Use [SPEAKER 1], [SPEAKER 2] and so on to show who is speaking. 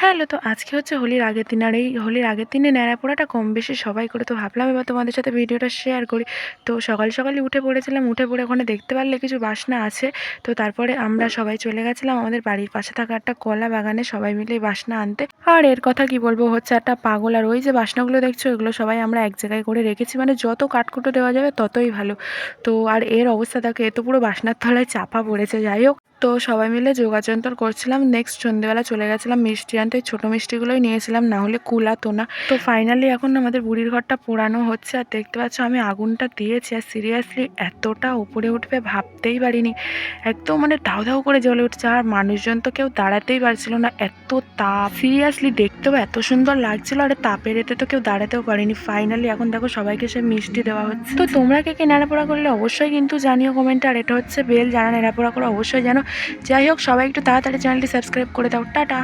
[SPEAKER 1] Hello, তো আজকে হচ্ছে হোলির আগের দিন। আর এই হোলির আগের দিনে ন্যাড়া পোড়াটা কম বেশি সবাই করে। তো ভাবলাম এবার তোমাদের সাথে ভিডিওটা শেয়ার করি। তো সকাল সকালই উঠে পড়েছিলাম। উঠে পড়ে ওখানে দেখতে পারলে কিছু বাসনা আছে। তো তারপরে আমরা সবাই চলে গেছিলাম আমাদের বাড়ির পাশে থাকা একটা কলা বাগানে সবাই মিলে এই বাসনা আনতে। আর এর কথা কি বলবো, হচ্ছে একটা পাগল। আর ওই যে বাসনাগুলো দেখছো, এগুলো সবাই আমরা এক জায়গায় করে রেখেছি, মানে যত কাঠকুটো দেওয়া যাবে ততই ভালো। তো আর এর অবস্থা দেখো, এ তো পুরো বাসনার তলায় চাপা পড়েছে। যাই হোক, তো সবাই মিলে যোগাযন্তর করছিলাম। নেক্সট সন্ধ্যেবেলা চলে গেছিলাম মিষ্টি আনতে। ছোটো মিষ্টিগুলোই নিয়েছিলাম, না হলে কুলাতো না। তো ফাইনালি এখন আমাদের বুড়ির ঘরটা পোড়ানো হচ্ছে। আর দেখতে পাচ্ছ আমি আগুনটা দিয়েছি, আর সিরিয়াসলি এতটা উপরে উঠবে ভাবতেই পারিনি। একদম মানে দাউ দাউ করে জ্বলে উঠছে, আর মানুষজন তো কেউ দাঁড়াতেই পারছিল না, এত তাপ। সিরিয়াসলি দেখতেও এত সুন্দর লাগছিল, আর তাপের এতে তো কেউ দাঁড়াতেও পারেনি। ফাইনালি এখন দেখো সবাইকে সে মিষ্টি দেওয়া হচ্ছে। তো তোমরা কে কে নেড়াপোড়া করলে অবশ্যই কিন্তু জানিও কমেন্টে। আর এটা হচ্ছে বেল, যারা নেড়াপোড়া করে অবশ্যই জানো। যাই হোক, সবাই একটু তাড়াতাড়ি চ্যানেলটি সাবস্ক্রাইব করে দাও। টাটা।